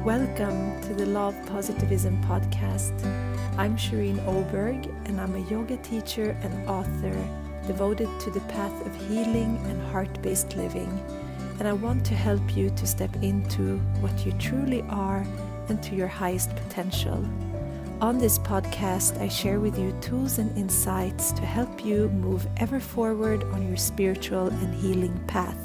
Welcome to the Love Positivism podcast. I'm Shireen Oberg and I'm a yoga teacher and author devoted to the path of healing and heart-based living. And I want to help you to step into what you truly are and to your highest potential. On this podcast, I share with you tools and insights to help you move ever forward on your spiritual and healing path.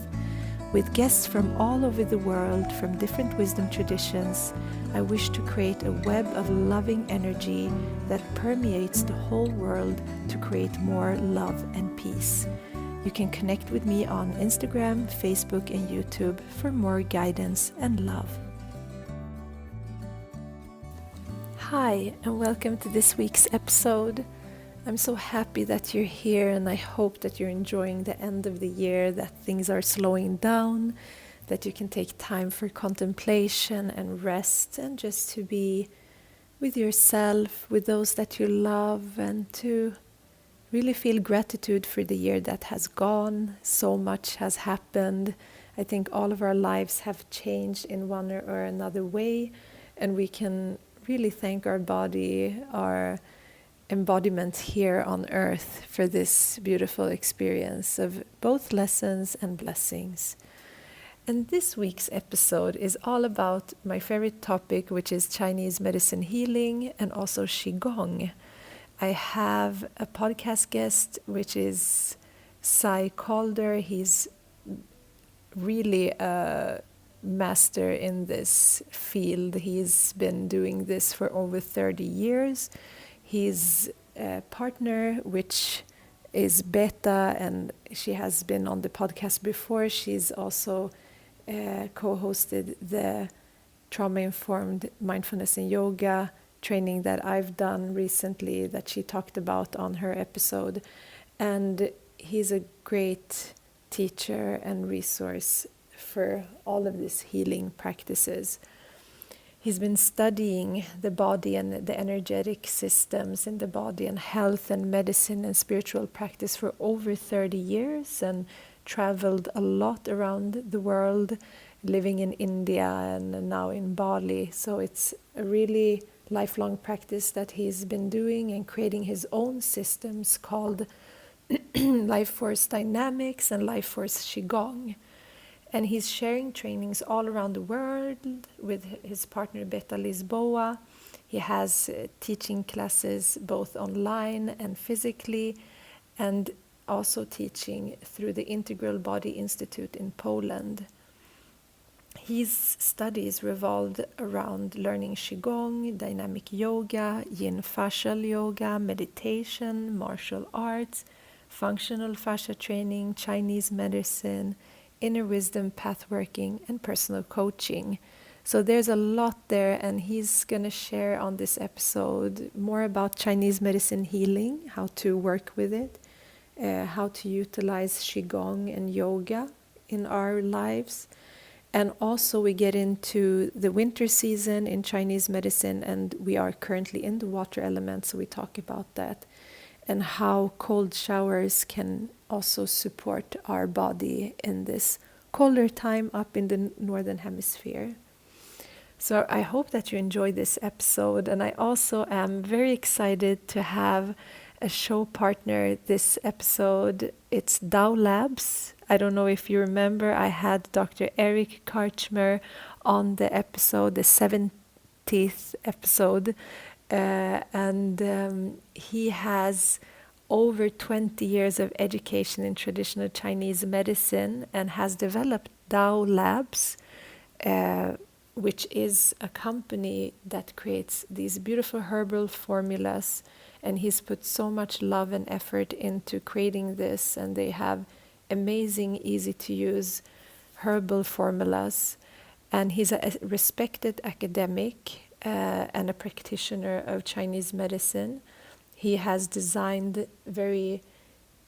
With guests from all over the world, from different wisdom traditions, I wish to create a web of loving energy that permeates the whole world to create more love and peace. You can connect with me on Instagram, Facebook, and YouTube for more guidance and love. Hi, and welcome to this week's episode. I'm so happy that you're here, and I hope that you're enjoying the end of the year, that things are slowing down, that you can take time for contemplation and rest, and just to be with yourself, with those that you love, and to really feel gratitude for the year that has gone. So much has happened. I think all of our lives have changed in one or another way, and we can really thank our body, our embodiment here on earth for this beautiful experience of both lessons and blessings. And this week's episode is all about my favorite topic, which is Chinese medicine healing and also Qigong. I have a podcast guest, which is Sai Calder. He's really a master in this field. He's been doing this for over 30 years. His partner, which is Beta, and she has been on the podcast before. She's also co-hosted the trauma-informed mindfulness and yoga training that I've done recently that she talked about on her episode. And he's a great teacher and resource for all of these healing practices. He's been studying the body and the energetic systems in the body and health and medicine and spiritual practice for over 30 years and traveled a lot around the world, living in India and now in Bali. So it's a really lifelong practice that he's been doing and creating his own systems called Life Force Dynamics and Life Force Qigong. And he's sharing trainings all around the world with his partner Beta Lisboa. He has teaching classes both online and physically, and also teaching through the Integral Body Institute in Poland. His studies revolved around learning Qigong, dynamic yoga, Yin Fascial yoga, meditation, martial arts, functional fascia training, Chinese medicine, inner wisdom, pathworking, and personal coaching. So there's a lot there, and he's going to share on this episode more about Chinese medicine healing, how to work with it, how to utilize Qigong and yoga in our lives. And also we get into the winter season in Chinese medicine, and we are currently in the water element, so we talk about that, and how cold showers can also support our body in this colder time up in the northern hemisphere. So I hope that you enjoy this episode, and I also am very excited to have a show partner this episode. It's Dao Labs. I don't know if you remember, I had Dr. Eric Karchmer on the episode, the 70th episode, and he has over 20 years of education in traditional Chinese medicine and has developed Dao Labs, which is a company that creates these beautiful herbal formulas, and he's put so much love and effort into creating this, and they have amazing, easy to use herbal formulas. And he's a respected academic and a practitioner of Chinese medicine. He has designed very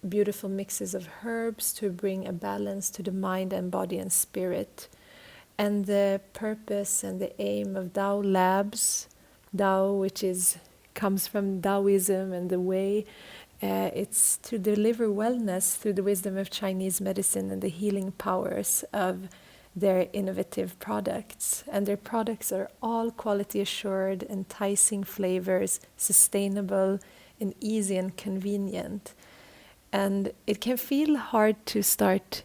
beautiful mixes of herbs to bring a balance to the mind and body and spirit. And the purpose and the aim of Dao Labs, Dao, which comes from Taoism and the way, it's to deliver wellness through the wisdom of Chinese medicine and the healing powers of their innovative products. And their products are all quality assured, enticing flavors, sustainable, and easy and convenient. And it can feel hard to start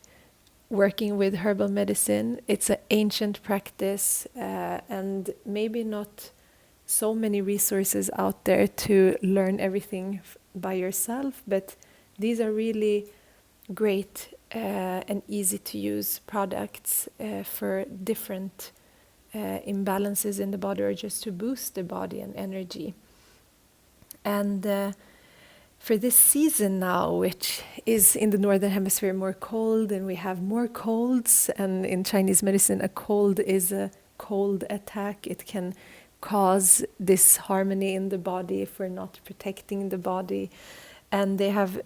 working with herbal medicine. It's an ancient practice, and maybe not so many resources out there to learn everything by yourself, but these are really great and easy to use products for different imbalances in the body, or just to boost the body and energy. And for this season now, which is in the northern hemisphere more cold, and we have more colds, and in Chinese medicine a cold is a cold attack. It can cause disharmony in the body if we're not protecting the body. And they have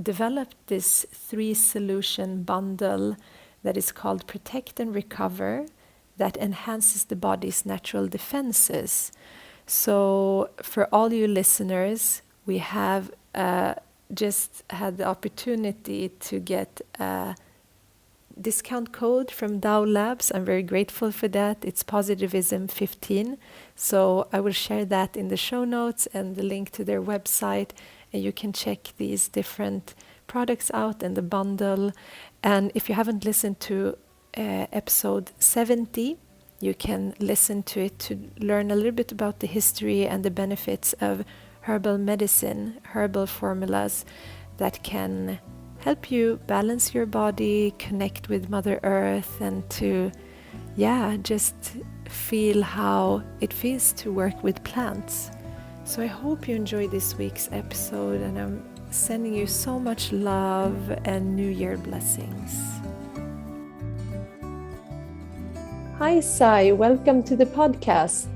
developed this 3-solution bundle that is called Protect and Recover, that enhances the body's natural defenses. So for all you listeners, we have just had the opportunity to get a discount code from Dow Labs. I'm very grateful for that. It's Positivism 15. So I will share that in the show notes and the link to their website, and you can check these different products out in the bundle. And if you haven't listened to episode 70, you can listen to it to learn a little bit about the history and the benefits of herbal medicine, herbal formulas that can help you balance your body, connect with Mother Earth, and to, just feel how it feels to work with plants. So I hope you enjoyed this week's episode, and I'm sending you so much love and New Year blessings. Hi, Sai. Welcome to the podcast.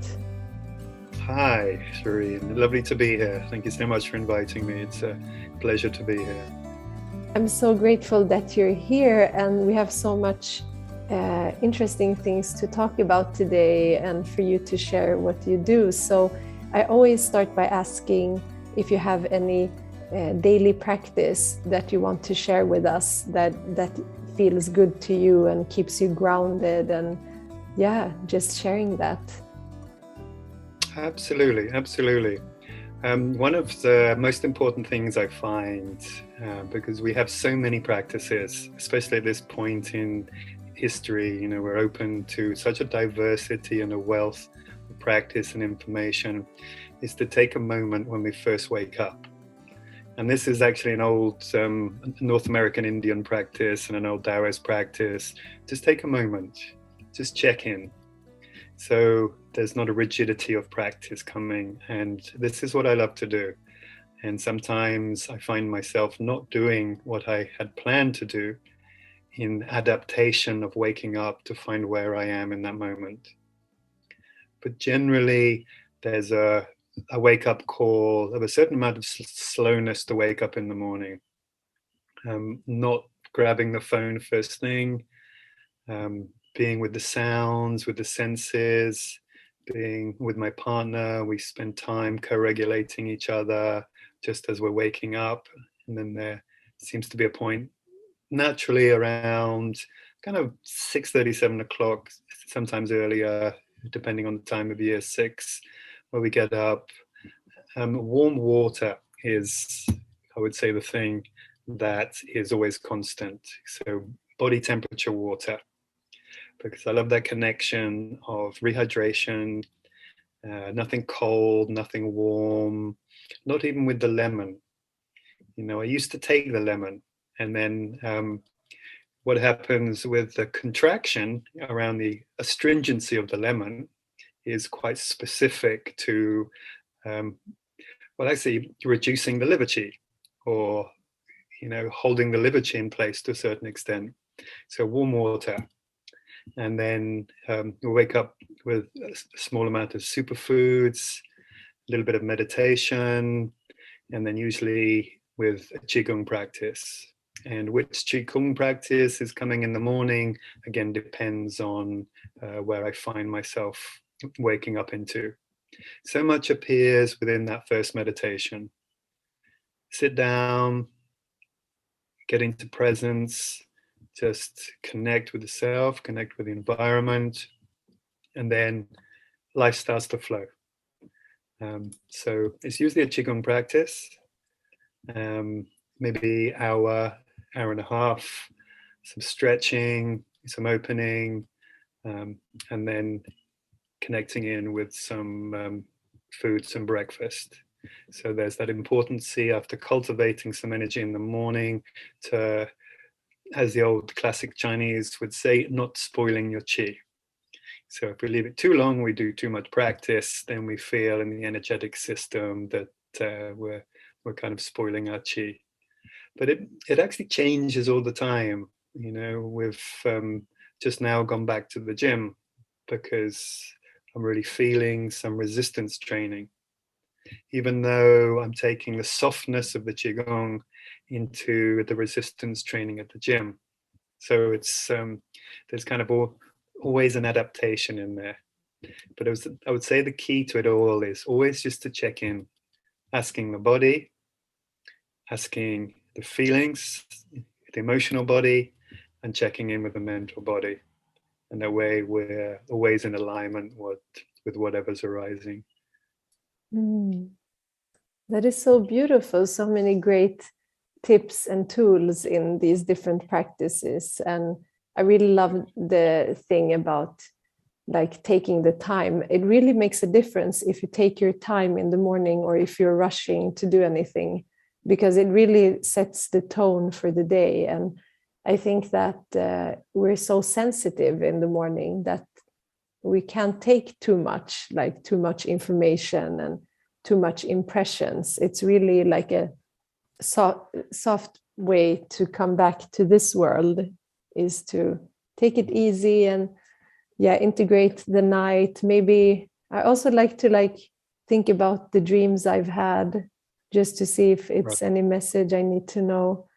Hi, Shireen. Lovely to be here. Thank you so much for inviting me. It's a pleasure to be here. I'm so grateful that you're here, and we have so much interesting things to talk about today, and for you to share what you do. So I always start by asking if you have any daily practice that you want to share with us that feels good to you and keeps you grounded, and just sharing that. Absolutely. One of the most important things I find, because we have so many practices, especially at this point in history, we're open to such a diversity and a wealth of practice and information, is to take a moment when we first wake up. And this is actually an old North American Indian practice and an old Taoist practice. Just take a moment, just check in. So there's not a rigidity of practice coming, and this is what I love to do. And sometimes I find myself not doing what I had planned to do in adaptation of waking up to find where I am in that moment. But generally, there's a wake-up call of a certain amount of slowness to wake up in the morning. Not grabbing the phone first thing, being with the sounds, with the senses, being with my partner. We spend time co-regulating each other just as we're waking up. And then there seems to be a point naturally around kind of 6:30, 7 o'clock, sometimes earlier, depending on the time of year, 6, where we get up. Warm water is, I would say, the thing that is always constant. So body temperature water, because I love that connection of rehydration, nothing cold, nothing warm, not even with the lemon. I used to take the lemon, and then what happens with the contraction around the astringency of the lemon is quite specific to, reducing the liver qi, or, holding the liver qi in place to a certain extent. So warm water. And then you'll wake up with a small amount of superfoods, a little bit of meditation, and then usually with a Qigong practice. And which Qigong practice is coming in the morning, again, depends on where I find myself waking up into. So much appears within that first meditation. Sit down, get into presence, just connect with the self, connect with the environment, and then life starts to flow. So it's usually a Qigong practice, maybe hour and a half, some stretching, some opening, and then connecting in with some food, some breakfast. So there's that importance after cultivating some energy in the morning to, as the old classic Chinese would say, not spoiling your qi. So if we leave it too long, we do too much practice, then we feel in the energetic system that we're kind of spoiling our qi. But it actually changes all the time. You know, we've just now gone back to the gym because I'm really feeling some resistance training. Even though I'm taking the softness of the Qigong into the resistance training at the gym. So it's there's kind of always an adaptation in there. But I would say the key to it all is always just to check in, asking the body, asking the feelings, the emotional body, and checking in with the mental body. And that way we're always in alignment with whatever's arising. That is so beautiful. So many great tips and tools in these different practices. And I really love the thing about like taking the time. It really makes a difference if you take your time in the morning or if you're rushing to do anything, because it really sets the tone for the day. And I think that we're so sensitive in the morning that we can't take too much, like too much information and too much impressions. It's really like a soft way to come back to this world is to take it easy and integrate the night. Maybe I also like to think about the dreams I've had just to see if it's any message I need to know.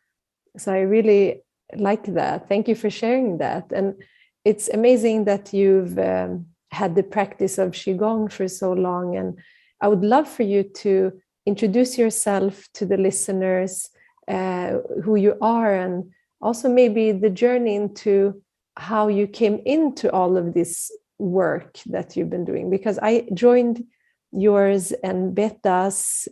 So I really like that. Thank you for sharing that. And it's amazing that you've had the practice of Qigong for so long. And I would love for you to introduce yourself to the listeners, who you are, and also maybe the journey into how you came into all of this work that you've been doing. Because I joined yours and Beta's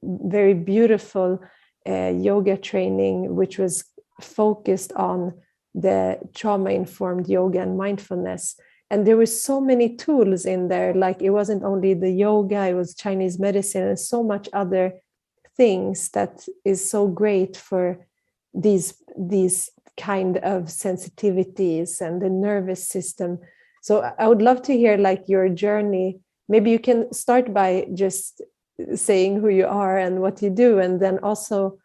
very beautiful yoga training, which was focused on the trauma-informed yoga and mindfulness. And there were so many tools in there. Like it wasn't only the yoga, it was Chinese medicine and so much other things that is so great for these kind of sensitivities and the nervous system. So I would love to hear like your journey. Maybe you can start by just saying who you are and what you do, and then also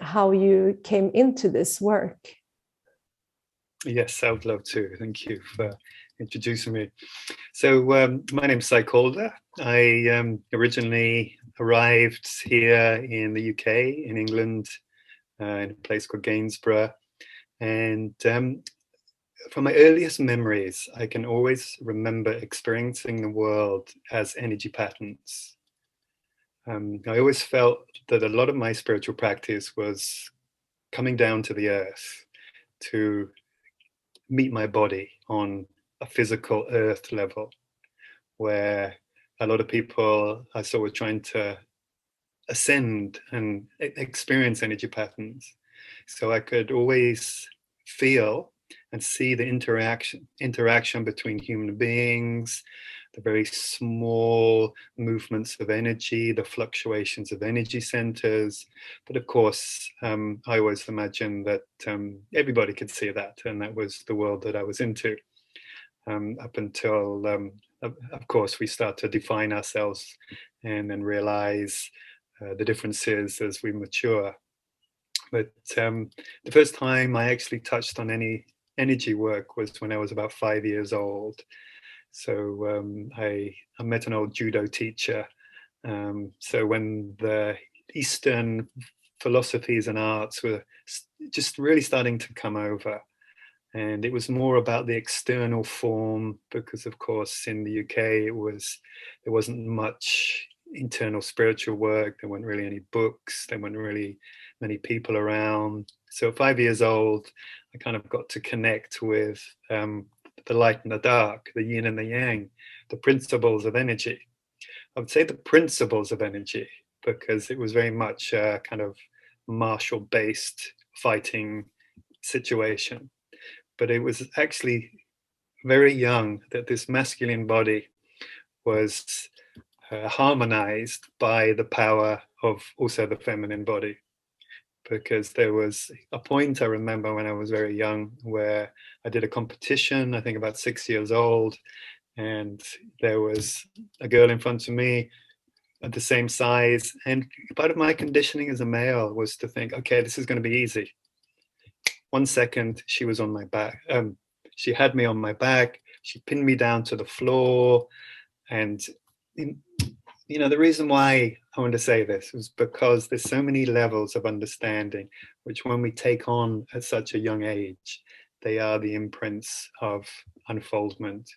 how you came into this work. Yes, I would love to. Thank you for introducing me. So my name's Sai Calder. I originally arrived here in the UK, in England, in a place called Gainsborough. And from my earliest memories, I can always remember experiencing the world as energy patterns. I always felt that a lot of my spiritual practice was coming down to the earth to meet my body on a physical earth level, where a lot of people I saw were trying to ascend and experience energy patterns. So I could always feel and see the interaction between human beings, the very small movements of energy, the fluctuations of energy centers. But of course, I always imagined that everybody could see that, and that was the world that I was into. Up until, of course, we start to define ourselves and then realize the differences as we mature. But the first time I actually touched on any energy work was when I was about 5 years old. So I met an old judo teacher. So when the Eastern philosophies and arts were just really starting to come over, and it was more about the external form, because of course in the UK there wasn't much internal spiritual work. There weren't really any books. There weren't really many people around. So at 5 years old, I kind of got to connect with the light and the dark, the yin and the yang, the principles of energy. I would say the principles of energy, because it was very much a kind of martial-based fighting situation. But it was actually very young that this masculine body was harmonized by the power of also the feminine body. Because there was a point I remember when I was very young where I did a competition, I think about 6 years old, and there was a girl in front of me at the same size. And part of my conditioning as a male was to think, okay, this is going to be easy. 1 second, she was on my back. She had me on my back. She pinned me down to the floor. And, you know, the reason why I want to say this was because there's so many levels of understanding, which when we take on at such a young age, they are the imprints of unfoldment.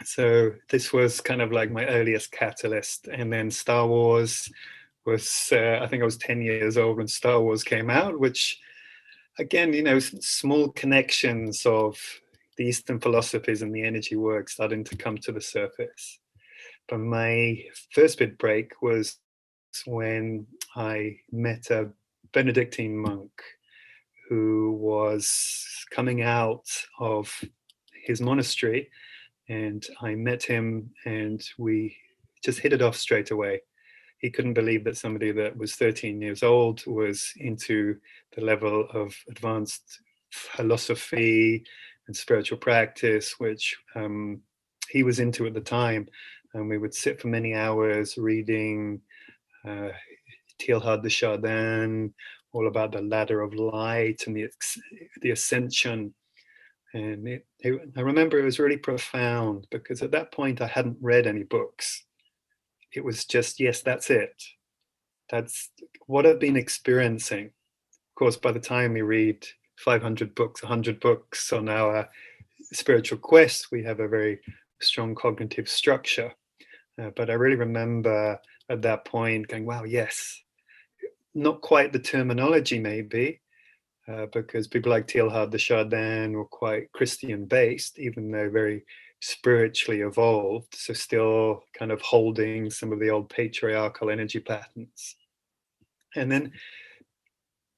So this was kind of like my earliest catalyst. And then Star Wars was, I think I was 10 years old when Star Wars came out, which again, you know, small connections of the Eastern philosophies and the energy work starting to come to the surface. But my first big break was when I met a Benedictine monk who was coming out of his monastery, and I met him and we just hit it off straight away. He couldn't believe that somebody that was 13 years old was into the level of advanced philosophy and spiritual practice, which he was into at the time. And we would sit for many hours reading Teilhard de Chardin, all about the ladder of light and the ascension. And I remember it was really profound because at that point I hadn't read any books. It was just, yes, that's it. That's what I've been experiencing. Of course, by the time we read 500 books, 100 books on our spiritual quest, we have a very strong cognitive structure. But I really remember at that point going, wow, yes, not quite the terminology maybe, because people like Teilhard de Chardin were quite Christian based, even though very spiritually evolved, so still kind of holding some of the old patriarchal energy patterns. And then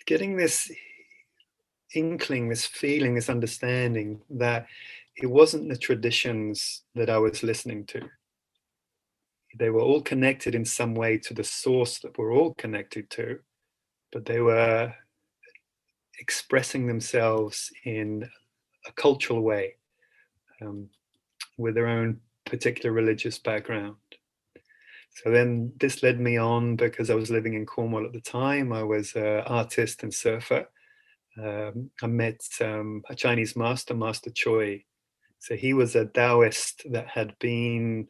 getting this inkling, this feeling, this understanding that it wasn't the traditions that I was listening to. They were all connected in some way to the source that we're all connected to, but they were expressing themselves in a cultural way, with their own particular religious background. So then this led me on, because I was living in Cornwall at the time. I was an artist and surfer. I met a Chinese master, Master Choi. So he was a Taoist that had been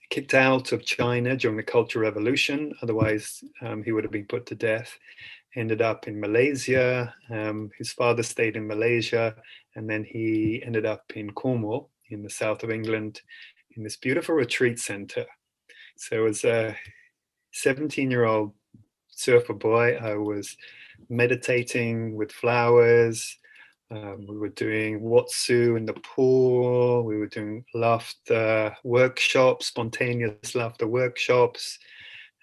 kicked out of China during the Cultural Revolution. Otherwise, he would have been put to death. Ended up in Malaysia. His father stayed in Malaysia, and then he ended up in Cornwall in the south of England in this beautiful retreat center. So as a 17-year-old surfer boy, I was meditating with flowers. We were doing Watsu in the pool. We were doing laughter workshops, spontaneous laughter workshops,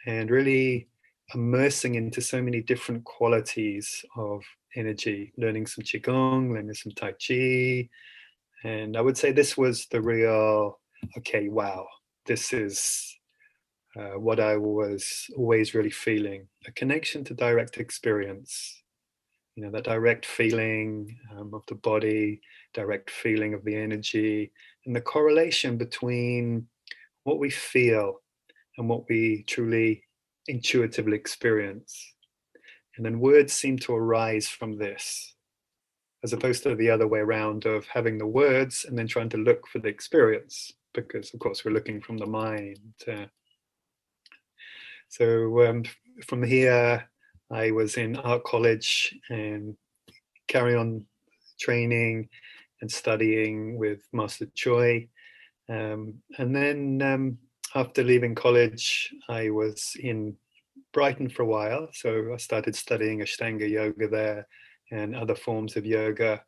and really immersing into so many different qualities of energy, learning some Qigong, learning some Tai Chi. And I would say this was the real, okay, wow, this is what I was always really feeling, a connection to direct experience. You know, that direct feeling of the body, direct feeling of the energy, and the correlation between what we feel and what we truly intuitively experience. And then words seem to arise from this, as opposed to the other way around of having the words and then trying to look for the experience, because of course we're looking from the mind. So from here, I was in art college and carry on training and studying with Master Choi. And then after leaving college, I was in Brighton for a while. So I started studying Ashtanga yoga there and other forms of yoga.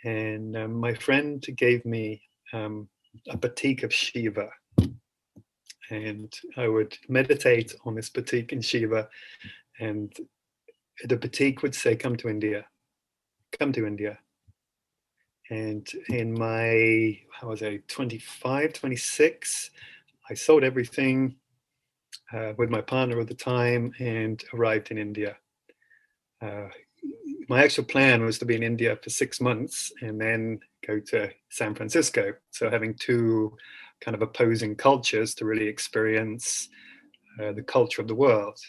And my friend gave me a batik of Shiva. And I would meditate on this batik in Shiva. And the batik would say, come to India, come to India. And in my, how was I, 25, 26, I sold everything with my partner at the time and arrived in India. My actual plan was to be in India for 6 months and then go to San Francisco. So having two kind of opposing cultures to really experience the culture of the world.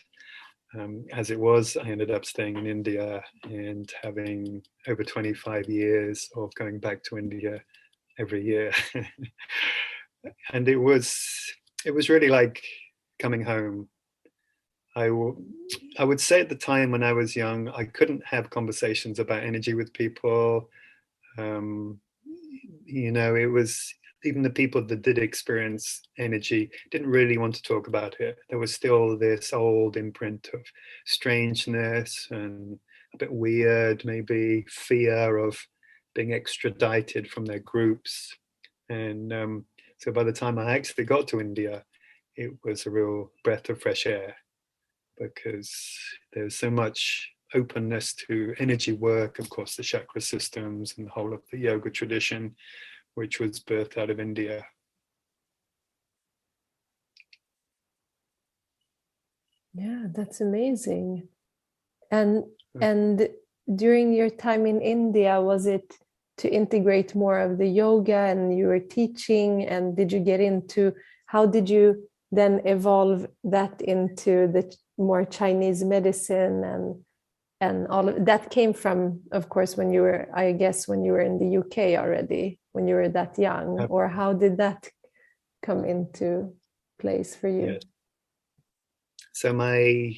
As it was, I ended up staying in India and having over 25 years of going back to India every year. And it was really like coming home. I would say at the time when I was young, I couldn't have conversations about energy with people. It was, even the people that did experience energy didn't really want to talk about it. There was still this old imprint of strangeness and a bit weird, maybe fear of being extradited from their groups. And so by the time I actually got to India, it was a real breath of fresh air, because there's so much openness to energy work, of course, the chakra systems and the whole of the yoga tradition, which was birthed out of India. Yeah, that's amazing. And during your time in India, was it to integrate more of the yoga and you were teaching, and did you get into, how did you then evolve that into the more Chinese medicine and all of that came from, of course, when you were, I guess, when you were in the UK already, when you were that young, or how did that come into place for you? Yes. So my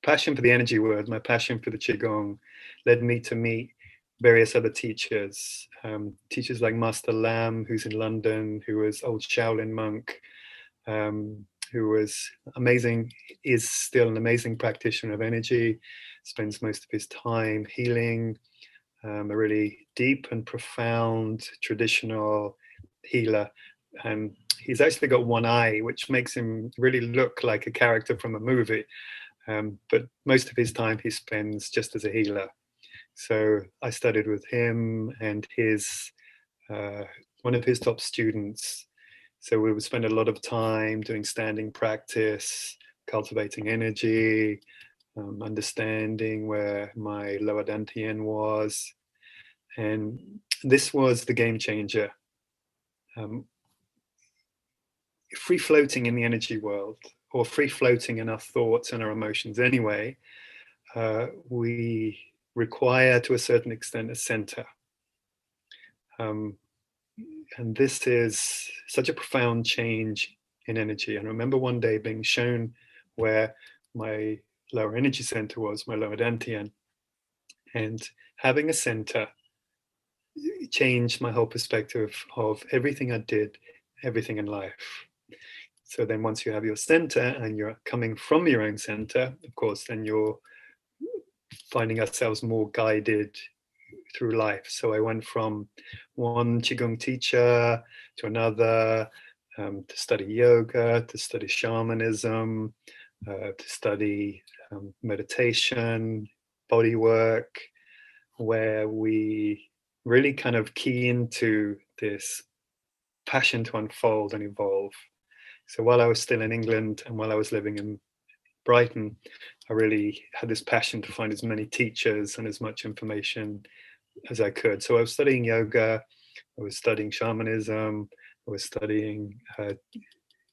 passion for the energy world, my passion for the Qigong led me to meet various other teachers, teachers like Master Lam, who's in London, who was old Shaolin monk, who was amazing, is still an amazing practitioner of energy, spends most of his time healing, a really deep and profound traditional healer. And he's actually got one eye, which makes him really look like a character from a movie. But most of his time he spends just as a healer. So I studied with him and his one of his top students. So we would spend a lot of time doing standing practice, cultivating energy, understanding where my lower dantian was. And this was the game changer. Free floating in the energy world, or free floating in our thoughts and our emotions anyway, we require to a certain extent a center. And this is such a profound change in energy. And I remember one day being shown where my lower energy center was, my lower dantian, and having a center changed my whole perspective of everything I did, everything in life. So then once you have your center and you're coming from your own center, of course, then you're finding ourselves more guided through life. So I went from one Qigong teacher to another, to study yoga, to study shamanism, to study meditation, body work, where we really kind of key into this passion to unfold and evolve. So while I was still in England and while I was living in Brighton, I really had this passion to find as many teachers and as much information as I could. So I was studying yoga, I was studying shamanism, I was studying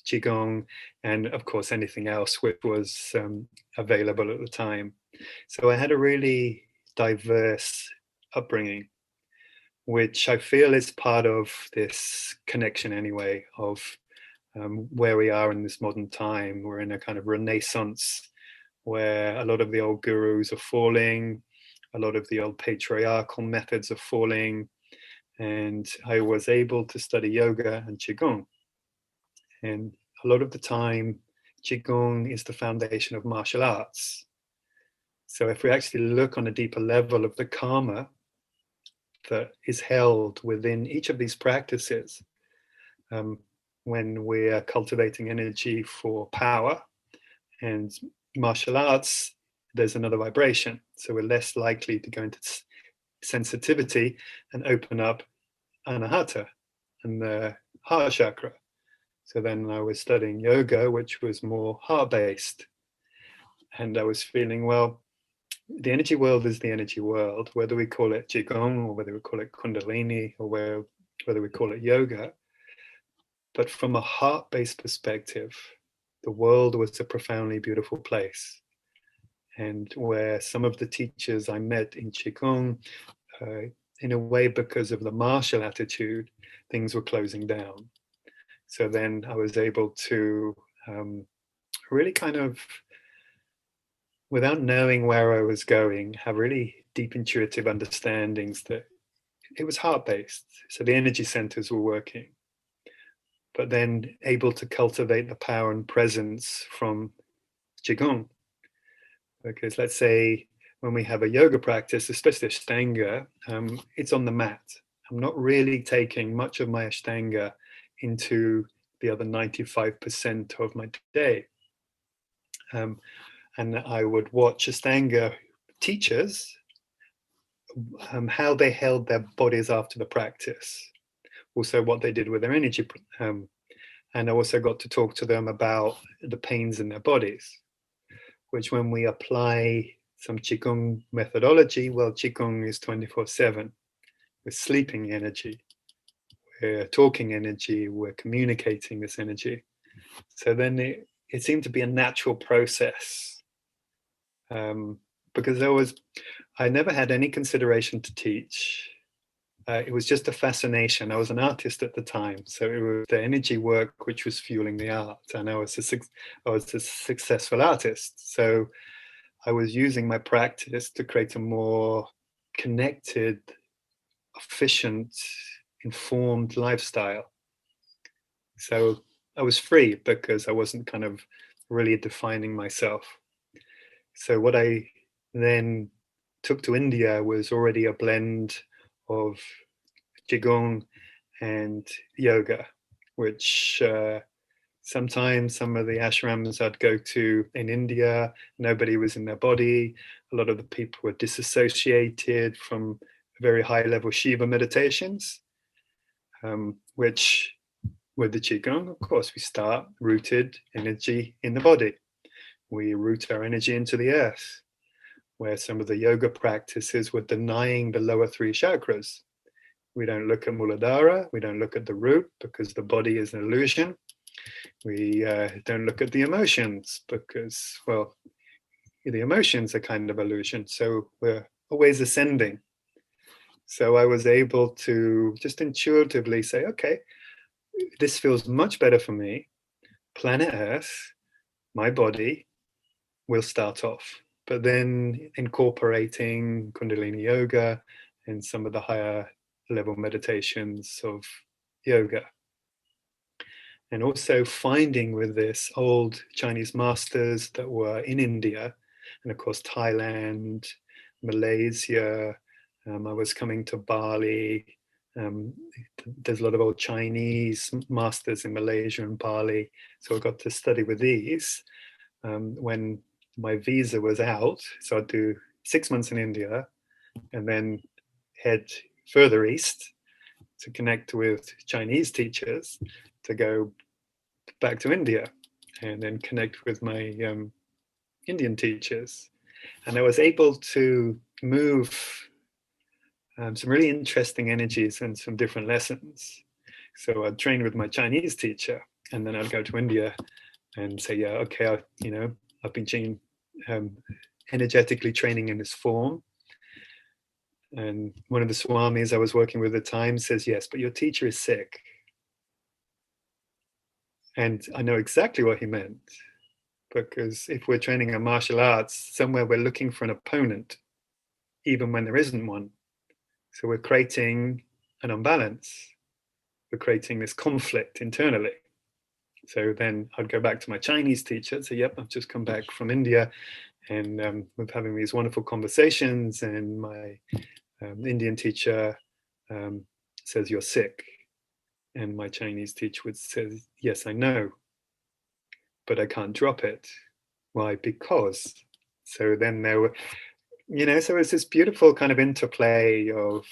Qigong, and of course anything else which was available at the time. So I had a really diverse upbringing, which I feel is part of this connection anyway, of where we are in this modern time. We're in a kind of renaissance where a lot of the old gurus are falling, a lot of the old patriarchal methods are falling, and I was able to study yoga and Qigong. And a lot of the time, Qigong is the foundation of martial arts. So if we actually look on a deeper level of the karma that is held within each of these practices, when we're cultivating energy for power and martial arts, there's another vibration. So we're less likely to go into sensitivity and open up anahata and the heart chakra. So then I was studying yoga, which was more heart-based. And I was feeling, well, the energy world is the energy world, whether we call it Qigong or whether we call it Kundalini or whether we call it yoga. But from a heart-based perspective, the world was a profoundly beautiful place. And where some of the teachers I met in Qigong, in a way, because of the martial attitude, things were closing down. So then I was able to really kind of, without knowing where I was going, have really deep intuitive understandings that it was heart-based. So the energy centers were working, but then able to cultivate the power and presence from Qigong. Because let's say when we have a yoga practice, especially Ashtanga, it's on the mat. I'm not really taking much of my Ashtanga into the other 95% of my day. And I would watch Ashtanga teachers, how they held their bodies after the practice, also what they did with their energy. And I also got to talk to them about the pains in their bodies, which when we apply some Qigong methodology, well, Qigong is 24/7. We're sleeping energy, we're talking energy, we're communicating this energy. So then it seemed to be a natural process. Because I never had any consideration to teach. It was just a fascination. I was an artist at the time, so it was the energy work which was fueling the art, and I was a successful artist. So I was using my practice to create a more connected, efficient, informed lifestyle. So I was free because I wasn't kind of really defining myself. So what I then took to India was already a blend of Qigong and yoga, which sometimes some of the ashrams I'd go to in India, nobody was in their body. A lot of the people were disassociated from very high level Shiva meditations, which with the Qigong, of course, we start rooted energy in the body. We root our energy into the earth, where some of the yoga practices were denying the lower three chakras. We don't look at Muladhara, we don't look at the root because the body is an illusion. We don't look at the emotions because, well, the emotions are kind of illusion. So we're always ascending. So I was able to just intuitively say, okay, this feels much better for me. Planet Earth, my body will start off. But then incorporating Kundalini yoga and some of the higher level meditations of yoga. And also finding with this old Chinese masters that were in India, and of course Thailand, Malaysia. I was coming to Bali. There's a lot of old Chinese masters in Malaysia and Bali. So I got to study with these when my visa was out. So I'd do 6 months in India and then head further east to connect with Chinese teachers to go back to India and then connect with my Indian teachers. And I was able to move some really interesting energies and some different lessons. So I'd train with my Chinese teacher and then I'd go to India and say, yeah, okay, I've been energetically training in this form. And one of the swamis I was working with at the time says, yes, but your teacher is sick. And I know exactly what he meant, because if we're training in martial arts, somewhere we're looking for an opponent, even when there isn't one. So we're creating an imbalance. We're creating this conflict internally. So then I'd go back to my Chinese teacher and say, yep, I've just come back from India, and we're having these wonderful conversations, and my Indian teacher says, you're sick. And my Chinese teacher would say, yes, I know, but I can't drop it. Why? Because. So then there were, so it's this beautiful kind of interplay of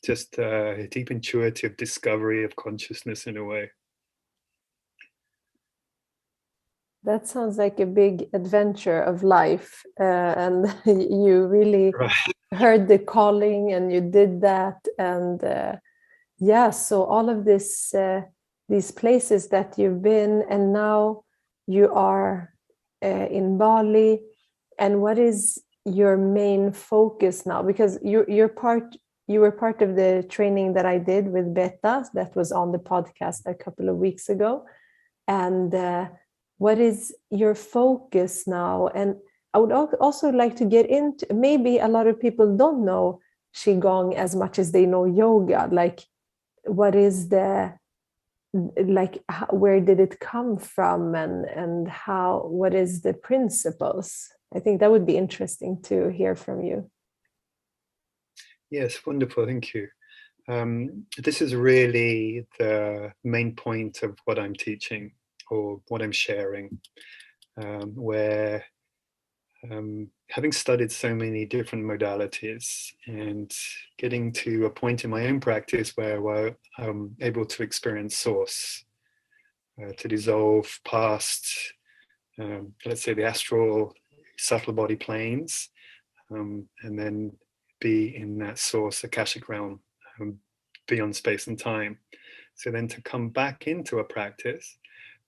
just a deep intuitive discovery of consciousness in a way. That sounds like a big adventure of life, and you really heard the calling and you did that. And yeah, so all of this, these places that you've been, and now you are in Bali. And what is your main focus now? Because you were part of the training that I did with Beta, that was on the podcast a couple of weeks ago. And what is your focus now? And I would also like to get into, maybe a lot of people don't know Qigong as much as they know yoga. Like, what is the, like, where did it come from, and how, what is the principles? I think that would be interesting to hear from you. Yes, wonderful, thank you. This is really the main point of what I'm teaching or what I'm sharing, where having studied so many different modalities and getting to a point in my own practice where I'm able to experience source, to dissolve past, let's say, the astral subtle body planes, and then be in that source Akashic realm, beyond space and time. So then to come back into a practice,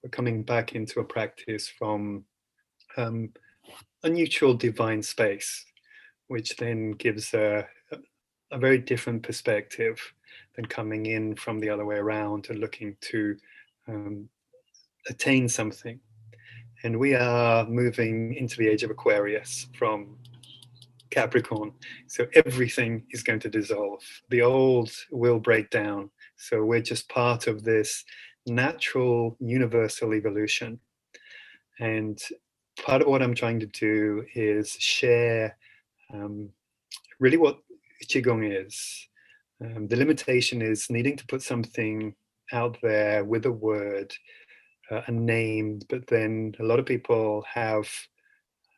we're coming back into a practice from a neutral divine space, which then gives a very different perspective than coming in from the other way around and looking to attain something. And we are moving into the age of Aquarius from Capricorn. So everything is going to dissolve. The old will break down. So we're just part of this natural universal evolution. And part of what I'm trying to do is share really what Qigong is. The limitation is needing to put something out there with a word, a name, but then a lot of people have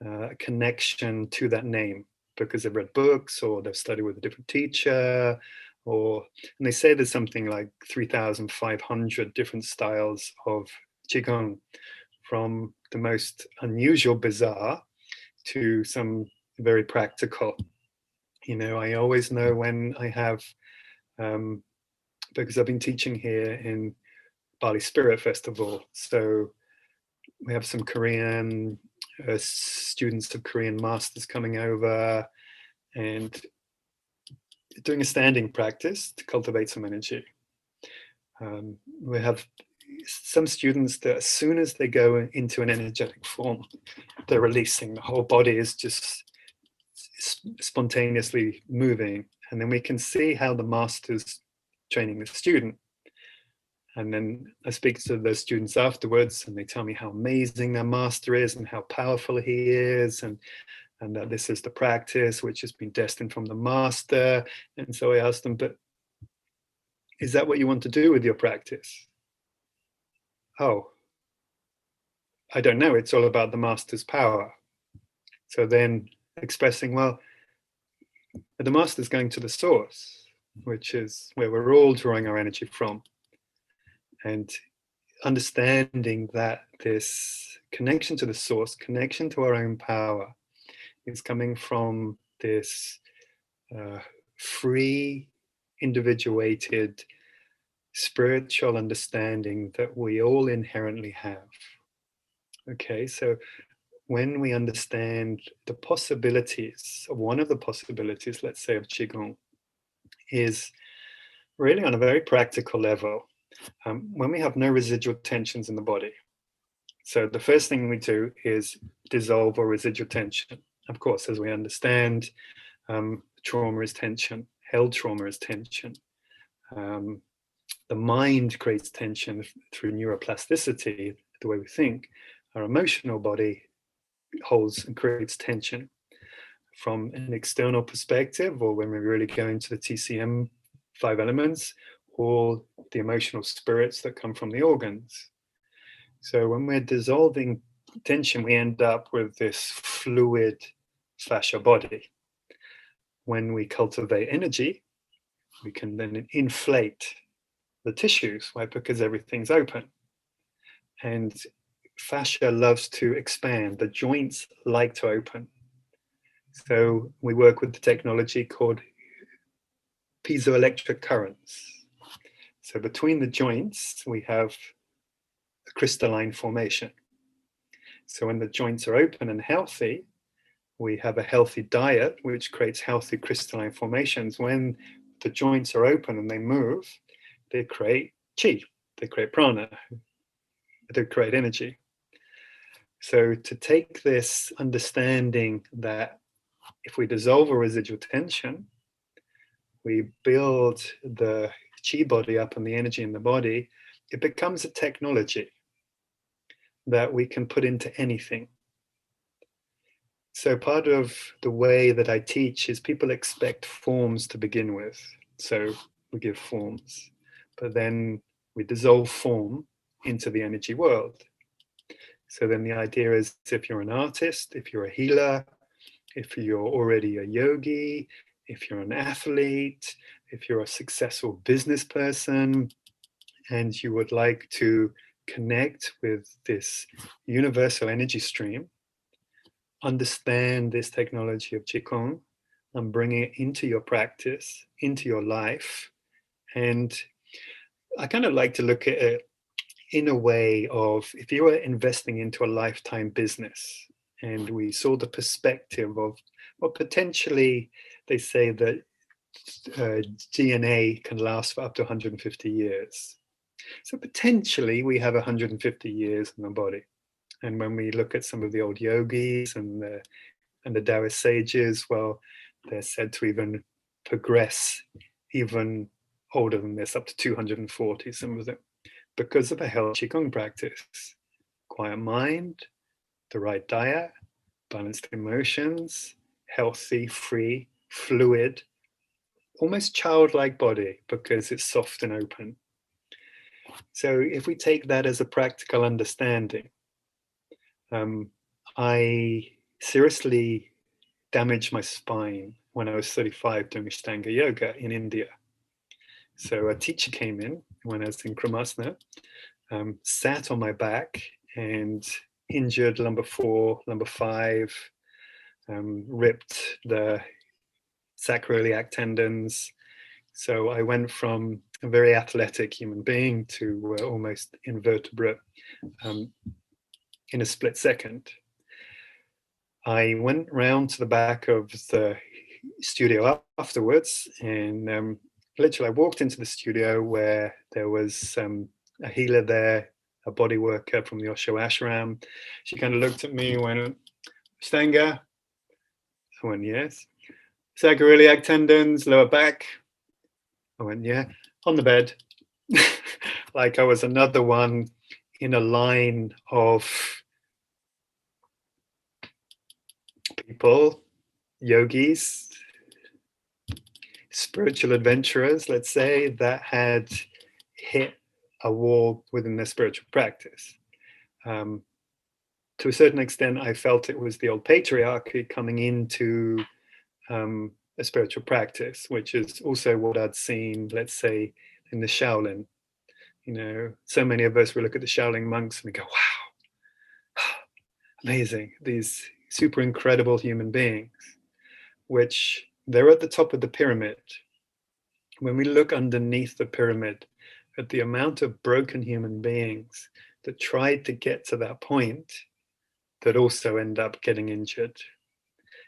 a connection to that name because they've read books or they've studied with a different teacher, and they say there's something like 3,500 different styles of Qigong, from the most unusual, bizarre, to some very practical. I always know when I have, because I've been teaching here in Bali Spirit Festival, so we have some Korean students of Korean masters coming over and doing a standing practice to cultivate some energy. We have some students that as soon as they go into an energetic form, they're releasing. The whole body is just spontaneously moving. And then we can see how the master's training the student. And then I speak to those students afterwards, and they tell me how amazing their master is and how powerful he is, and that this is the practice which has been destined from the master. And so I asked them, but is that what you want to do with your practice? Oh, I don't know. It's all about the master's power. So then expressing, well, the master's going to the source, which is where we're all drawing our energy from. And understanding that this connection to the source, connection to our own power, is coming from this free, individuated, spiritual understanding that we all inherently have. Okay, so when we understand the possibilities, one of the possibilities, let's say, of Qigong, is really on a very practical level, when we have no residual tensions in the body. So the first thing we do is dissolve our residual tension. Of course, as we understand, trauma is tension, held trauma is tension. the mind creates tension through neuroplasticity, the way we think. Our emotional body holds and creates tension from an external perspective, or when we really go into the TCM 5 elements, or the emotional spirits that come from the organs. So when we're dissolving tension, we end up with this fluid fascia body. When we cultivate energy, we can then inflate the tissues, right? Because everything's open. And fascia loves to expand. The joints like to open. So we work with the technology called piezoelectric currents. So between the joints, we have a crystalline formation. So when the joints are open and healthy, we have a healthy diet, which creates healthy crystalline formations. When the joints are open and they move, they create chi, they create prana, they create energy. So to take this understanding that if we dissolve a residual tension, we build the chi body up and the energy in the body, it becomes a technology that we can put into anything. So part of the way that I teach is people expect forms to begin with. So we give forms, but then we dissolve form into the energy world. So then the idea is, if you're an artist, if you're a healer, if you're already a yogi, if you're an athlete, if you're a successful business person, and you would like to connect with this universal energy stream, understand this technology of Qigong and bring it into your practice, into your life. And I kind of like to look at it in a way of, if you were investing into a lifetime business, and we saw the perspective of, well, potentially they say that DNA can last for up to 150 years. So potentially we have 150 years in the body. And when we look at some of the old yogis and the Taoist sages, well, they're said to even progress even older than this, up to 240, some of them, because of a healthy Qigong practice. Quiet mind, the right diet, balanced emotions, healthy, free, fluid, almost childlike body because it's soft and open. So if we take that as a practical understanding, I seriously damaged my spine when I was 35 doing Ashtanga yoga in India. So a teacher came in when I was in Kramasana, sat on my back and injured lumbar 4, lumbar 5, ripped the sacroiliac tendons. So I went from a very athletic human being to almost invertebrate in a split second. I went round to the back of the studio afterwards, and literally I walked into the studio where there was a healer there, a body worker from the Osho ashram. She kind of looked at me and went, "Stanga?" I went, "Yes." "Sacroiliac tendons, lower back?" I went, "Yeah." "On the bed." Like I was another one in a line of people, yogis, spiritual adventurers, let's say, that had hit a wall within their spiritual practice. To a certain extent, I felt it was the old patriarchy coming into a spiritual practice, which is also what I'd seen, let's say, in the Shaolin. You know, so many of us, we look at the Shaolin monks and we go, wow, amazing, these super incredible human beings, which they're at the top of the pyramid. When we look underneath the pyramid at the amount of broken human beings that tried to get to that point, that also end up getting injured.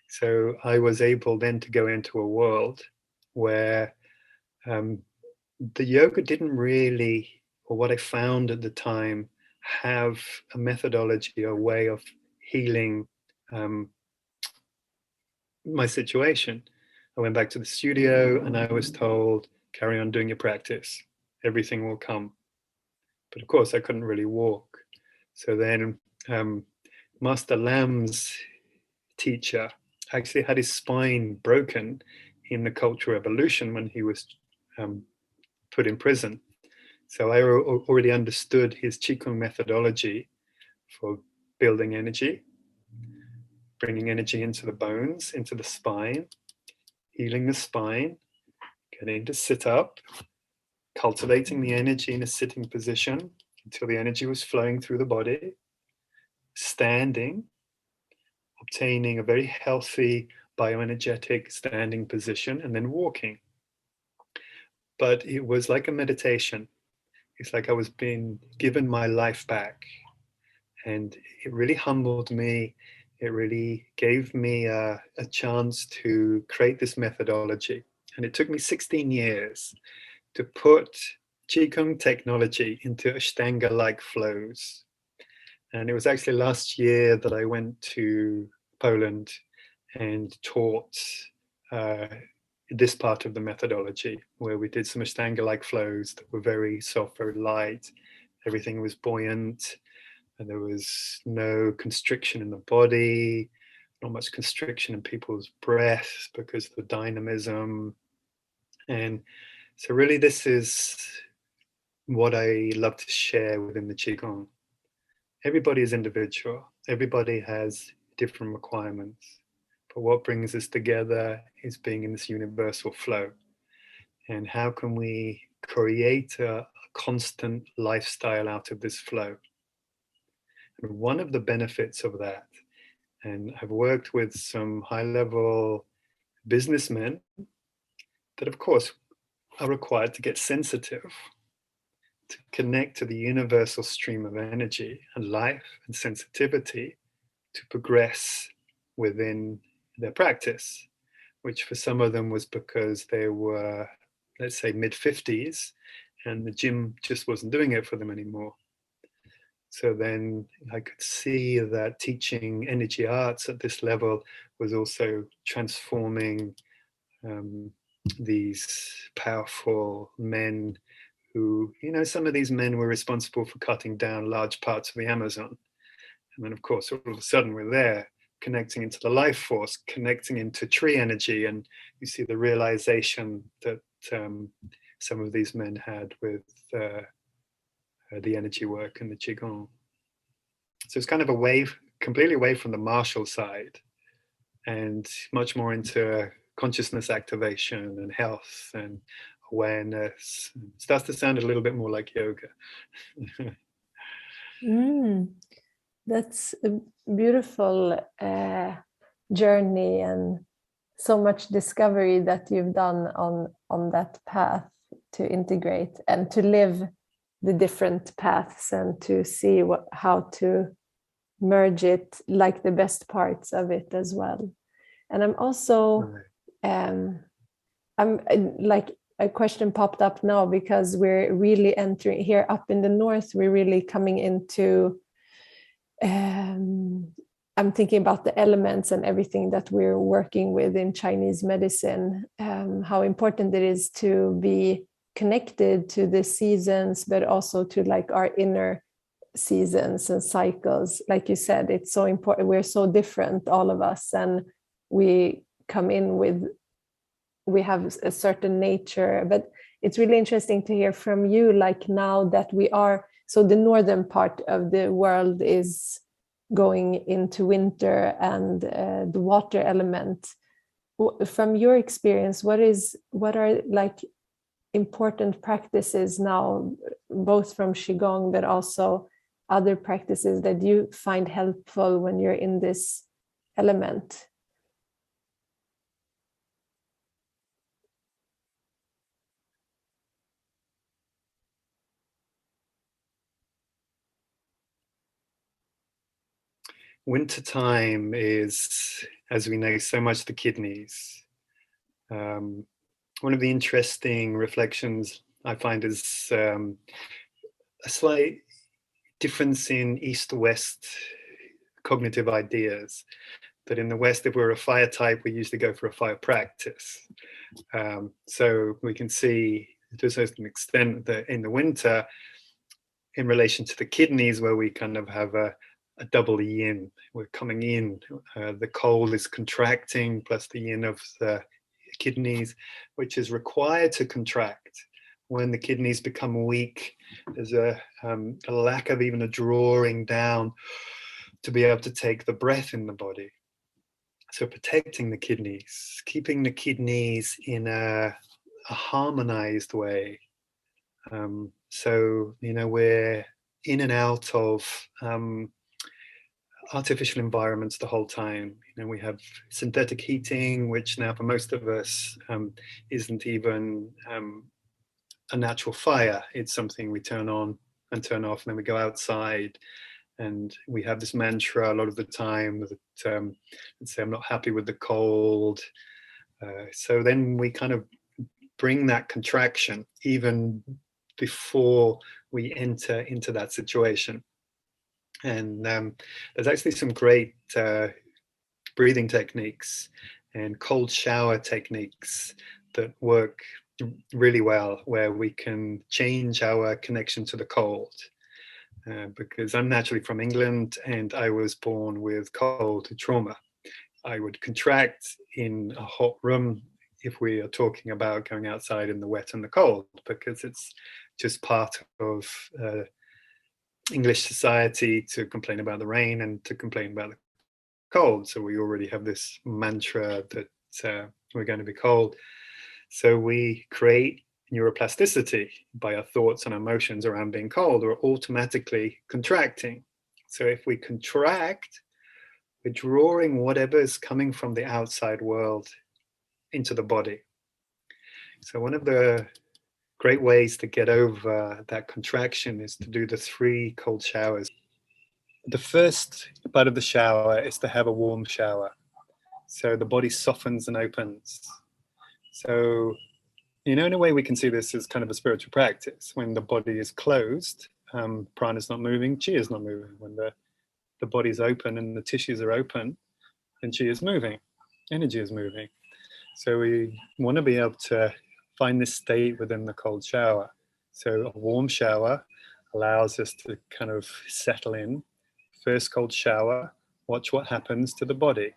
So I was able then to go into a world where the yoga didn't really, or what I found at the time, have a methodology, a way of healing my situation. I went back to the studio and I was told, carry on doing your practice. everything will come. But of course, I couldn't really walk. So then Master Lam's teacher actually had his spine broken in the Cultural Revolution when he was put in prison. So I already understood his Qigong methodology for building energy, bringing energy into the bones, into the spine, healing the spine, getting to sit up, cultivating the energy in a sitting position until the energy was flowing through the body, standing, obtaining a very healthy bioenergetic standing position, and then walking. But it was like a meditation. It's like I was being given my life back. And it really humbled me. It really gave me a chance to create this methodology. And it took me 16 years to put Qigong technology into Ashtanga-like flows. And it was actually last year that I went to Poland and taught this part of the methodology, where we did some Ashtanga-like flows that were very soft, very light. Everything was buoyant, and there was no constriction in the body, not much constriction in people's breath because of the dynamism. And so really this is what I love to share within the Qigong. Everybody is individual. Everybody has different requirements. But what brings us together is being in this universal flow. And how can we create a constant lifestyle out of this flow? And one of the benefits of that, and I've worked with some high-level businessmen that, of course, are required to get sensitive, to connect to the universal stream of energy and life and sensitivity to progress within their practice, which for some of them was because they were, let's say, mid-50s, and the gym just wasn't doing it for them anymore. So then I could see that teaching energy arts at this level was also transforming these powerful men who, some of these men were responsible for cutting down large parts of the Amazon. And then, of course, all of a sudden we're there connecting into the life force, connecting into tree energy. And you see the realization that some of these men had with the energy work and the Qigong. So it's kind of completely away from the martial side and much more into consciousness activation and health and awareness. It starts to sound a little bit more like yoga. That's a beautiful journey and so much discovery that you've done on that path to integrate and to live the different paths and to see how to merge it, like the best parts of it as well. And I'm also I'm like a question popped up now, because we're really entering here up in the north. We're really coming into I'm thinking about the elements and everything that we're working with in Chinese medicine, how important it is to be connected to the seasons, but also to like our inner seasons and cycles. Like you said, it's so important. We're so different, all of us, and we come in with, we have a certain nature. But it's really interesting to hear from you, like now that we are, so the northern part of the world is going into winter, and the water element. From your experience, what are like important practices now, both from Qigong but also other practices that you find helpful when you're in this element? Wintertime is, as we know, so much the kidneys. One of the interesting reflections I find is a slight difference in East-West cognitive ideas. That in the West, if we're a fire type, we usually go for a fire practice. So we can see to a certain extent in the winter, in relation to the kidneys, where we kind of have a double yin. We're coming in, the cold is contracting, plus the yin of the kidneys, which is required to contract. When the kidneys become weak, there's a lack of even a drawing down to be able to take the breath in the body. So protecting the kidneys, keeping the kidneys in a harmonized way. So, we're in and out of artificial environments the whole time. We have synthetic heating, which now for most of us isn't even a natural fire. It's something we turn on and turn off, and then we go outside. And we have this mantra a lot of the time that, let's say, I'm not happy with the cold. So then we kind of bring that contraction even before we enter into that situation. And there's actually some great breathing techniques and cold shower techniques that work really well, where we can change our connection to the cold. Because I'm naturally from England and I was born with cold trauma. I would contract in a hot room if we are talking about going outside in the wet and the cold, because it's just part of English society to complain about the rain and to complain about the cold. So we already have this mantra that we're going to be cold. So we create neuroplasticity by our thoughts and emotions around being cold, or automatically contracting. So if we contract, we're drawing whatever is coming from the outside world into the body. So one of the great ways to get over that contraction is to do the 3 cold showers. The first part of the shower is to have a warm shower. So the body softens and opens. So in a way we can see this as kind of a spiritual practice. When the body is closed, prana is not moving, chi is not moving. When the body is open and the tissues are open, then chi is moving, energy is moving. So we want to be able to find this state within the cold shower. So a warm shower allows us to kind of settle in. First cold shower, watch what happens to the body.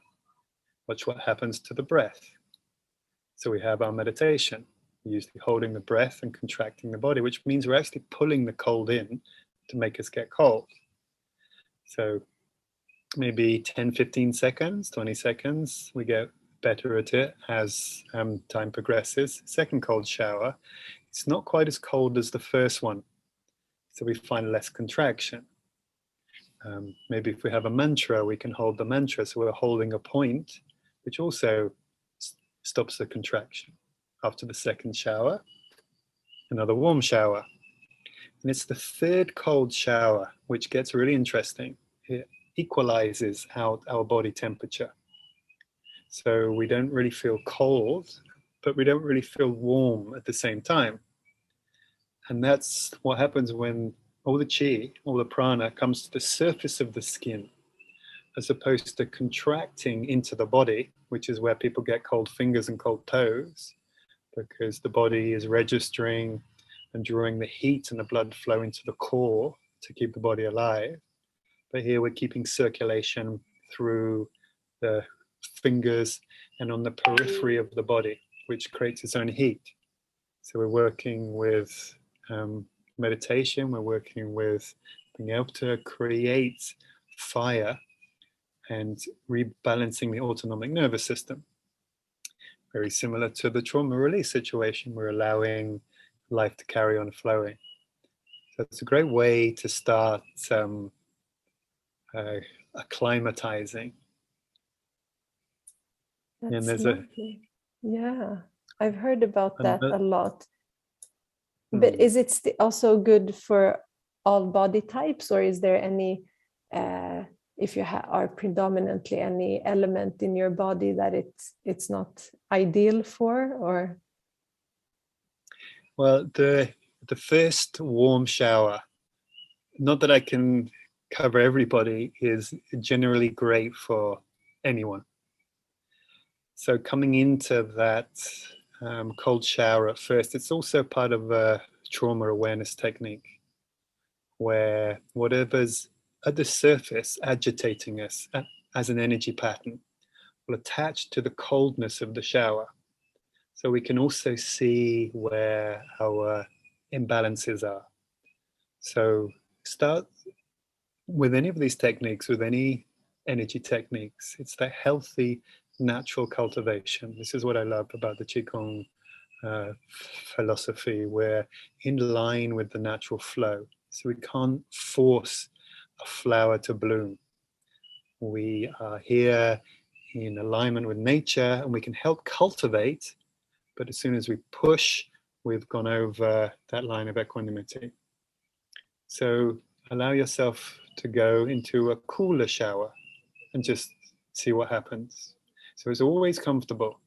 Watch what happens to the breath. So we have our meditation, usually holding the breath and contracting the body, which means we're actually pulling the cold in to make us get cold. So maybe 10, 15 seconds, 20 seconds, we get better at it as time progresses. Second cold shower, it's not quite as cold as the first one, so we find less contraction. Maybe if we have a mantra, we can hold the mantra, so we're holding a point, which also stops the contraction. After the second shower, another warm shower. And it's the third cold shower which gets really interesting. It equalizes out our body temperature. So we don't really feel cold, but we don't really feel warm at the same time. And that's what happens when all the chi, all the prana comes to the surface of the skin, as opposed to contracting into the body, which is where people get cold fingers and cold toes, because the body is registering and drawing the heat and the blood flow into the core to keep the body alive. But here we're keeping circulation through the fingers and on the periphery of the body, which creates its own heat. So we're working with meditation, we're working with being able to create fire and rebalancing the autonomic nervous system. Very similar to the trauma release situation, we're allowing life to carry on flowing. So it's a great way to start acclimatizing. That's and there's lovely. Yeah, I've heard about that a lot. Hmm. But is it also good for all body types, or is there any, if you are predominantly any element in your body that it's not ideal for, or? Well, the first warm shower, not that I can cover everybody, is generally great for anyone. So coming into that cold shower at first, it's also part of a trauma awareness technique where whatever's at the surface agitating us as an energy pattern will attach to the coldness of the shower. So we can also see where our imbalances are. So start with any of these techniques, with any energy techniques. It's that healthy, natural cultivation. This is what I love about the Qigong philosophy. We're in line with the natural flow. So we can't force a flower to bloom. We are here in alignment with nature, and we can help cultivate, but as soon as we push, we've gone over that line of equanimity. So allow yourself to go into a cooler shower and just see what happens. So it's always comfortable,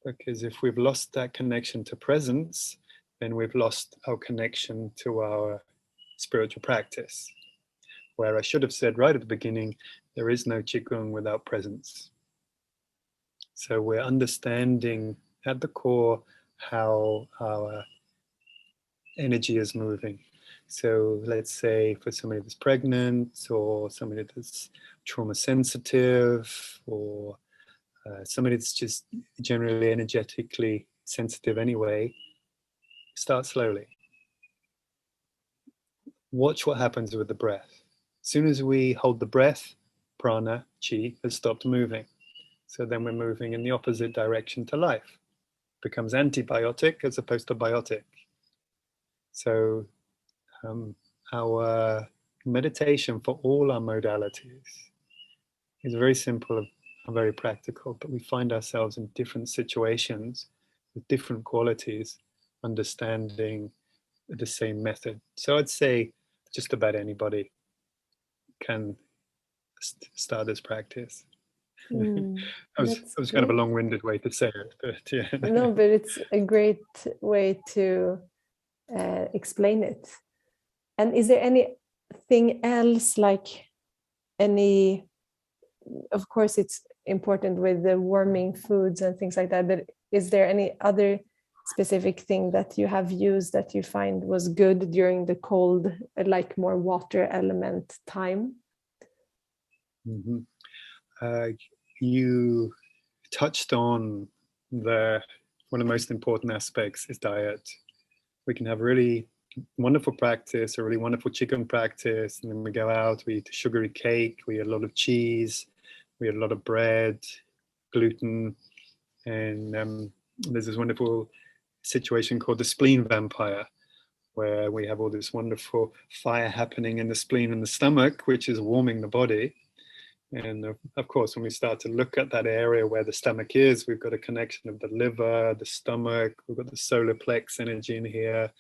because if we've lost that connection to presence, then we've lost our connection to our spiritual practice. Where I should have said right at the beginning, there is no Qigong without presence. So we're understanding at the core how our energy is moving. So let's say for somebody that's pregnant, or somebody that's trauma sensitive, or somebody that's just generally energetically sensitive anyway, start slowly. Watch what happens with the breath. As soon as we hold the breath, prana, chi, has stopped moving. So then we're moving in the opposite direction to life. It becomes antibiotic as opposed to biotic. So our meditation for all our modalities is very simple and very practical, but we find ourselves in different situations with different qualities, understanding the same method. So I'd say just about anybody can start this practice. That was kind of a long-winded way to say it, but yeah. No, but it's a great way to explain it. And is there anything else, like any, of course it's important with the warming foods and things like that, but is there any other specific thing that you have used that you find was good during the cold, like more water element time? Mm-hmm. You touched on one of the most important aspects is diet. We can have really wonderful practice, a really wonderful Qigong practice, and then we go out, we eat a sugary cake, we eat a lot of cheese, we eat a lot of bread, gluten, and there's this wonderful situation called the spleen vampire, where we have all this wonderful fire happening in the spleen and the stomach, which is warming the body. And of course, when we start to look at that area where the stomach is, we've got a connection of the liver, the stomach, we've got the solar plex energy in here.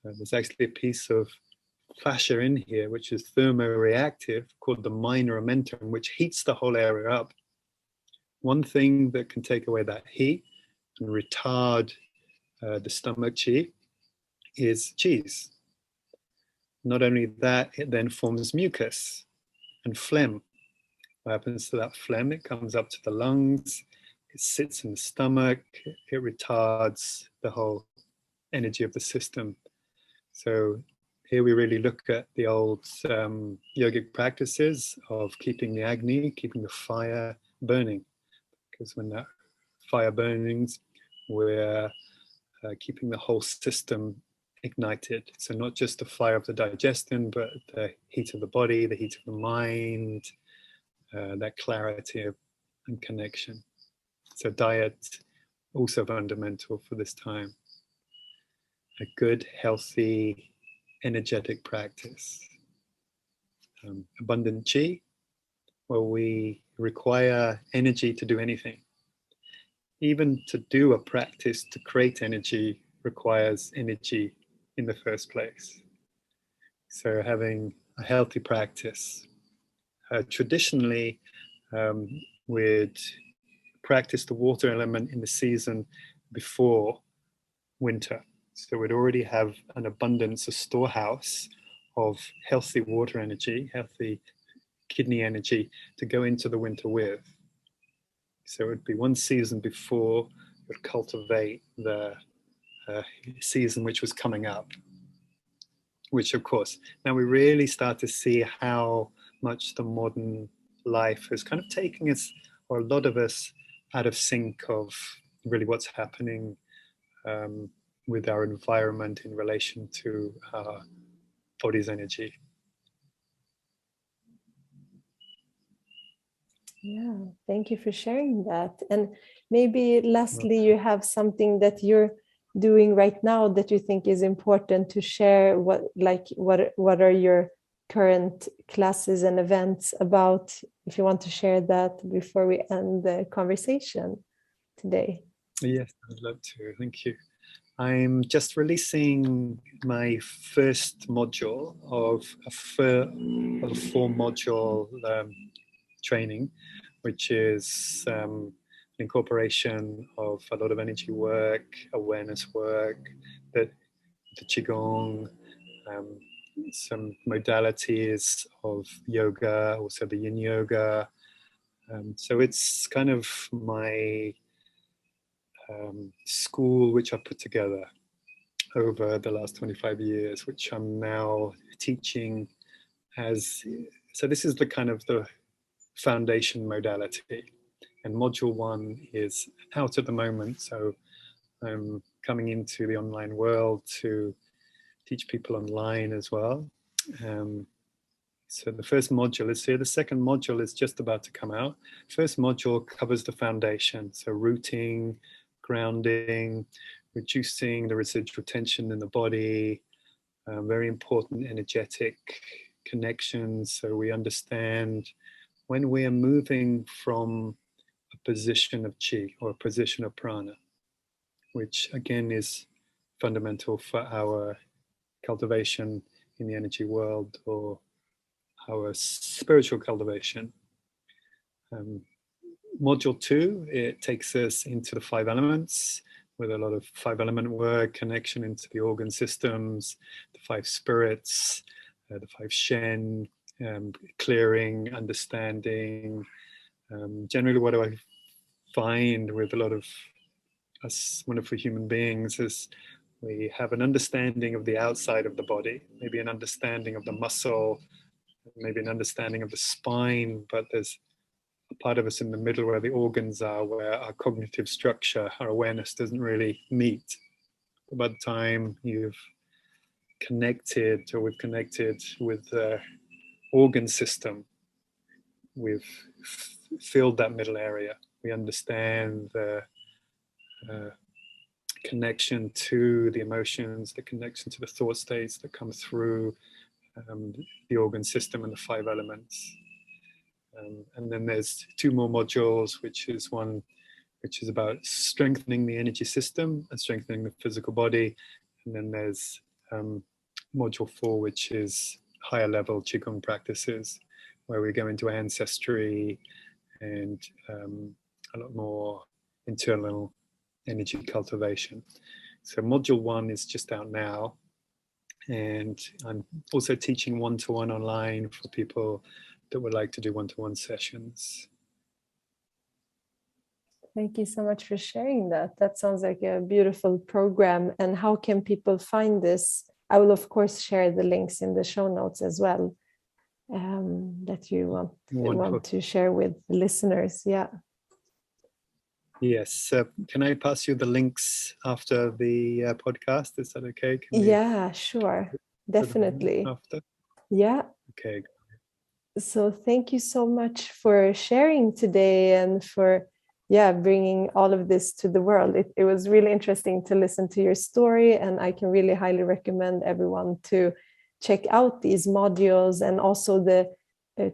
There's actually a piece of fascia in here, which is thermoreactive, called the minor omentum, which heats the whole area up. One thing that can take away that heat and retard the stomach chi is cheese. Not only that, it then forms mucus and phlegm. What happens to that phlegm? It comes up to the lungs, it sits in the stomach, it retards the whole energy of the system. So here we really look at the old yogic practices of keeping the agni, keeping the fire burning. Because when that fire burns, we're keeping the whole system ignited. So not just the fire of the digestion, but the heat of the body, the heat of the mind, that clarity and connection. So diet, also fundamental for this time. A good, healthy, energetic practice. Abundant chi, where we require energy to do anything. Even to do a practice to create energy requires energy in the first place. So having a healthy practice. Traditionally, we'd practice the water element in the season before winter. So we'd already have an abundance, a storehouse of healthy water energy, healthy kidney energy to go into the winter with. So it would be one season before would cultivate the season which was coming up, which of course, now we really start to see how much the modern life is kind of taking us, or a lot of us, out of sync of really what's happening with our environment in relation to our body's energy. Yeah, thank you for sharing that. And maybe lastly, you have something that you're doing right now that you think is important to share. What are your current classes and events about, if you want to share that before we end the conversation today? Yes, I'd love to. Thank you. I'm just releasing my first module of a 4-module training, which is an incorporation of a lot of energy work, awareness work, the Qigong, some modalities of yoga, also the Yin Yoga. So it's kind of my school which I put together over the last 25 years, which I'm now teaching as, so this is the kind of the foundation modality. And module 1 is out at the moment, so I'm coming into the online world to teach people online as well. So the first module is here. The second module is just about to come out. First module covers the foundation, so rooting, grounding, reducing the residual tension in the body, very important energetic connections, so we understand when we are moving from a position of chi or a position of prana, which again is fundamental for our cultivation in the energy world or our spiritual cultivation. Module 2, it takes us into the 5 elements with a lot of 5 element work, connection into the organ systems, the 5 spirits, the 5 Shen, clearing, understanding. Generally, what do I find with a lot of us wonderful human beings is we have an understanding of the outside of the body, maybe an understanding of the muscle, maybe an understanding of the spine, but there's a part of us in the middle where the organs are, where our cognitive structure, our awareness doesn't really meet. But by the time you've connected, or we've connected with the organ system, we've filled that middle area. We understand the connection to the emotions, the connection to the thought states that come through the organ system and the 5 elements. And then there's 2 more modules, which is one which is about strengthening the energy system and strengthening the physical body. And then there's module 4, which is higher level Qigong practices, where we go into ancestry and a lot more internal energy cultivation. So module 1 is just out now. And I'm also teaching one-to-one online for people that would like to do one-to-one sessions. Thank you so much for sharing that. That sounds like a beautiful program. And how can people find this? I will, of course, share the links in the show notes as well, that you want to share with the listeners. Yeah. Yes. Can I pass you the links after the podcast? Is that okay? Yeah, sure. Definitely. After? Yeah. Okay. So thank you so much for sharing today and for bringing all of this to the world. It was really interesting to listen to your story, and I can really highly recommend everyone to check out these modules, and also the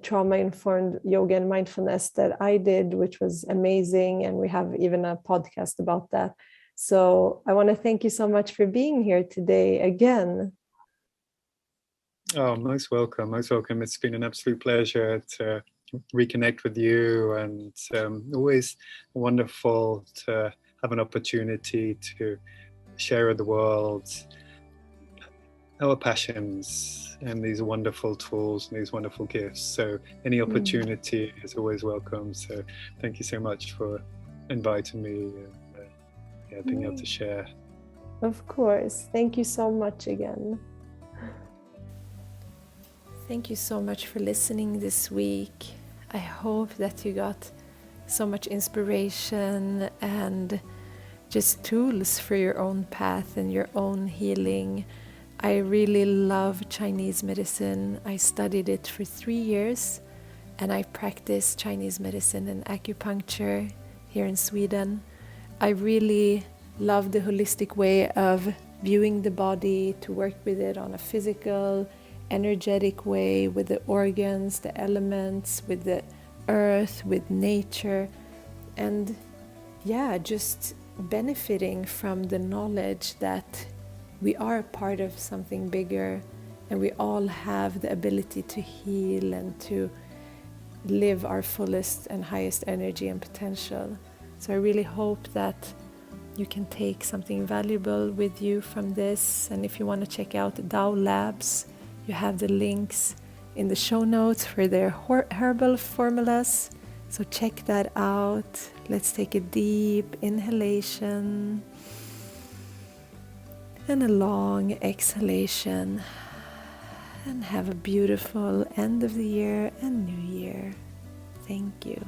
trauma-informed yoga and mindfulness that I did, which was amazing, and we have even a podcast about that. So I want to thank you so much for being here today again. Oh, most welcome, most welcome. It's been an absolute pleasure to reconnect with you, and always wonderful to have an opportunity to share with the world our passions and these wonderful tools and these wonderful gifts. So any opportunity is always welcome. So thank you so much for inviting me. being able to share. Of course. Thank you so much again. Thank you so much for listening this week. I hope that you got so much inspiration and just tools for your own path and your own healing. I really love Chinese medicine. I studied it for 3 years, and I practice Chinese medicine and acupuncture here in Sweden. I really love the holistic way of viewing the body, to work with it on a physical, energetic way, with the organs, the elements, with the earth, with nature, and just benefiting from the knowledge that we are a part of something bigger, and we all have the ability to heal and to live our fullest and highest energy and potential. So I really hope that you can take something valuable with you from this. And if you want to check out Dao Labs, you have the links in the show notes for their herbal formulas. So check that out. Let's take a deep inhalation and a long exhalation. And have a beautiful end of the year and new year. Thank you.